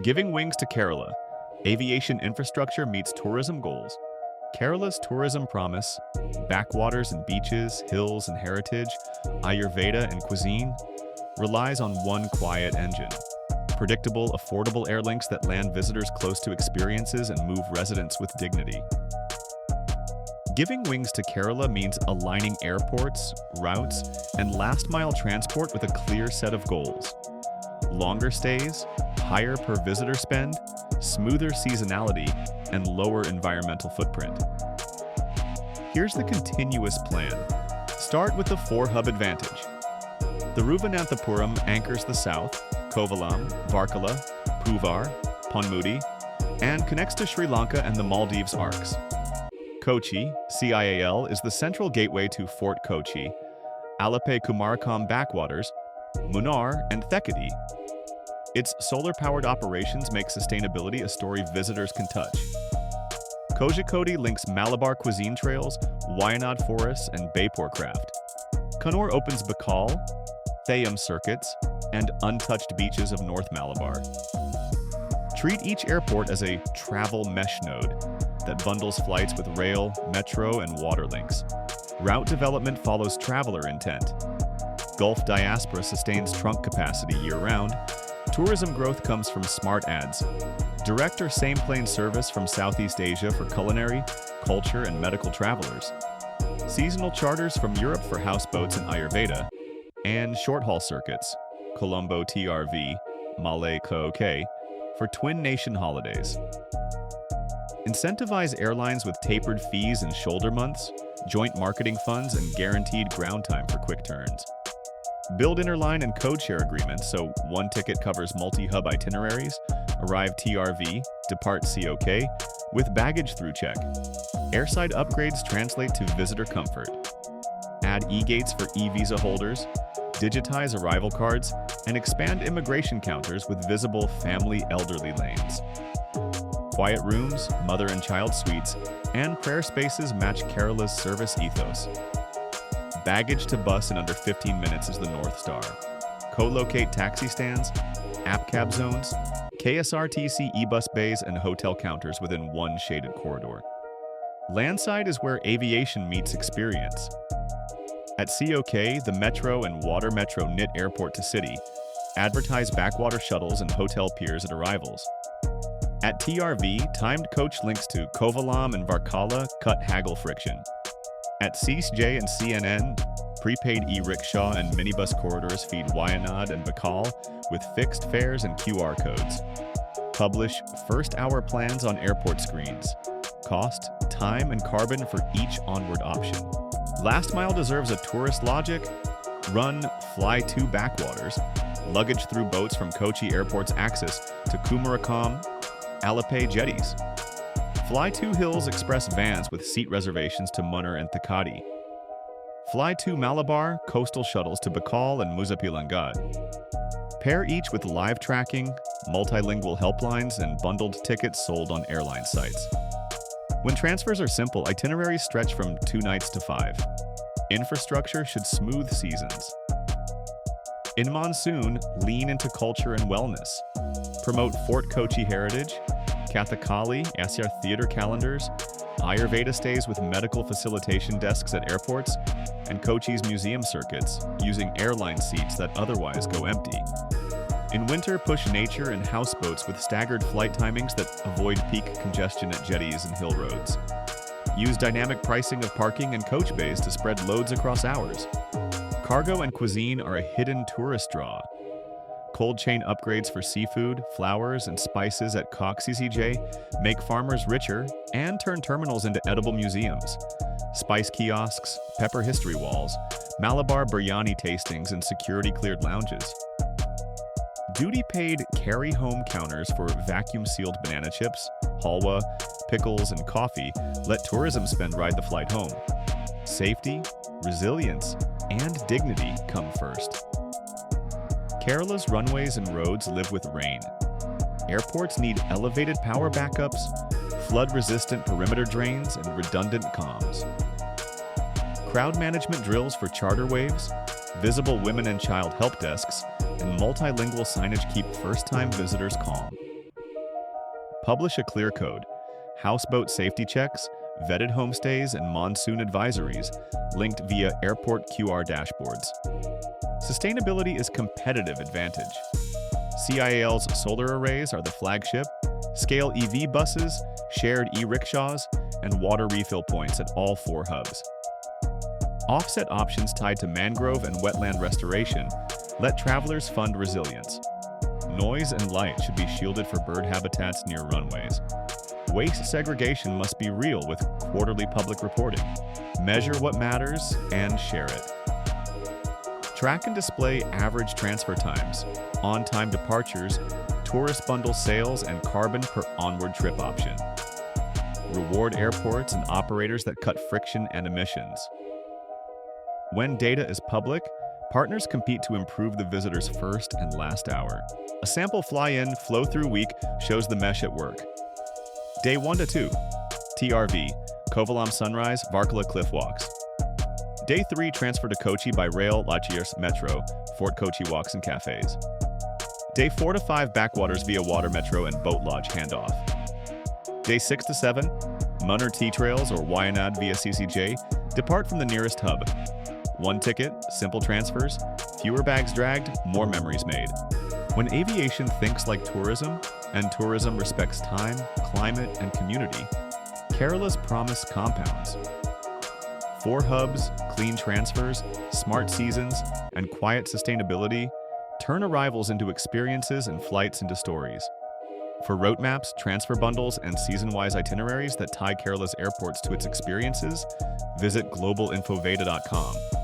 Giving wings to Kerala. Aviation infrastructure meets tourism goals. Kerala's tourism promise, backwaters and beaches, hills and heritage, Ayurveda and cuisine, relies on one quiet engine. Predictable, affordable air links that land visitors close to experiences and move residents with dignity. Giving wings to Kerala means aligning airports, routes, and last-mile transport with a clear set of goals. Longer stays, higher per visitor spend, smoother seasonality, and lower environmental footprint. Here's the continuous plan. Start with the four-hub advantage. Thiruvananthapuram anchors the south, Kovalam, Varkala, Puvar, Ponmudi, and connects to Sri Lanka and the Maldives arcs. Kochi, CIAL, is the central gateway to Fort Kochi, Alappuzha Kumarakam Backwaters, Munnar, and Thekkady. Its solar-powered operations make sustainability a story visitors can touch. Kozhikode links Malabar cuisine trails, Wayanad forests, and Baipur craft. Kannur opens Bekal, Thekkady circuits, and untouched beaches of North Malabar. Treat each airport as a travel mesh node that bundles flights with rail, metro, and water links. Route development follows traveler intent. Gulf diaspora sustains trunk capacity year-round. Tourism growth comes from smart ads. Direct or same-plane service from Southeast Asia for culinary, culture, and medical travelers. Seasonal charters from Europe for houseboats and Ayurveda. And short-haul circuits, Colombo TRV, Malay Kochi, for twin nation holidays. Incentivize airlines with tapered fees and shoulder months, joint marketing funds, and guaranteed ground time for quick turns. Build interline and code share agreements so one ticket covers multi-hub itineraries, arrive TRV, depart COK, with baggage through check. Airside upgrades translate to visitor comfort. Add e-gates for e-visa holders, digitize arrival cards, and expand immigration counters with visible family elderly lanes. Quiet rooms, mother and child suites, and prayer spaces match Kerala's service ethos. Baggage to bus in under 15 minutes is the North Star. Co-locate taxi stands, app cab zones, KSRTC e-bus bays, and hotel counters within one shaded corridor. Landside is where aviation meets experience. At COK, the metro and water metro knit airport to city, advertise backwater shuttles and hotel piers at arrivals. At TRV, timed coach links to Kovalam and Varkala cut haggle friction. At CSJ and CNN, prepaid e-rickshaw and minibus corridors feed Wayanad and Bekal with fixed fares and QR codes. Publish first-hour plans on airport screens. Cost, time, and carbon for each onward option. Last mile deserves a tourist logic. Run fly-to backwaters, luggage through boats from Kochi Airport's access to Kumarakam, Alappuzha jetties. Fly-to Hills Express vans with seat reservations to Munnar and Thekkady. Fly-to Malabar coastal shuttles to Bekal and Muzappilangad. Pair each with live tracking, multilingual helplines, and bundled tickets sold on airline sites. When transfers are simple, itineraries stretch from 2 nights to 5. Infrastructure should smooth seasons. In monsoon, lean into culture and wellness. Promote Fort Kochi heritage, Kathakali, Asyar theater calendars, Ayurveda stays with medical facilitation desks at airports, and Kochi's museum circuits, using airline seats that otherwise go empty. In winter, push nature and houseboats with staggered flight timings that avoid peak congestion at jetties and hill roads. Use dynamic pricing of parking and coach bays to spread loads across hours. Cargo and cuisine are a hidden tourist draw. Cold chain upgrades for seafood, flowers, and spices at CCJ make farmers richer and turn terminals into edible museums. Spice kiosks, pepper history walls, Malabar biryani tastings, and security-cleared lounges. Duty-paid carry-home counters for vacuum-sealed banana chips, halwa, pickles, and coffee let tourism spend ride the flight home. Safety, resilience, and dignity come first. Kerala's runways and roads live with rain. Airports need elevated power backups, flood-resistant perimeter drains, and redundant comms. Crowd management drills for charter waves, visible women and child help desks, and multilingual signage keep first-time visitors calm. Publish a clear code, houseboat safety checks, vetted homestays, and monsoon advisories linked via airport QR dashboards. Sustainability is competitive advantage. CIAL's solar arrays are the flagship, scale EV buses, shared e-rickshaws, and water refill points at all 4 hubs. Offset options tied to mangrove and wetland restoration let travelers fund resilience. Noise and light should be shielded for bird habitats near runways. Waste segregation must be real with quarterly public reporting. Measure what matters and share it. Track and display average transfer times, on-time departures, tourist bundle sales, and carbon per onward trip option. Reward airports and operators that cut friction and emissions. When data is public, partners compete to improve the visitor's first and last hour. A sample fly-in, flow-through week shows the mesh at work. Day 1 to 2, TRV, Kovalam Sunrise, Varkala Cliff Walks. Day 3, transfer to Kochi by rail, Lachiers Metro, Fort Kochi Walks and Cafes. Day 4 to 5, Backwaters via Water Metro and Boat Lodge handoff. Day 6 to 7, Munnar T-Trails or Wayanad via CCJ, depart from the nearest hub. 1 ticket, simple transfers, fewer bags dragged, more memories made. When aviation thinks like tourism, and tourism respects time, climate, and community, Kerala's promise compounds. 4 hubs, clean transfers, smart seasons, and quiet sustainability turn arrivals into experiences and flights into stories. For route maps, transfer bundles, and season-wise itineraries that tie Kerala's airports to its experiences, visit globalinfoveda.com.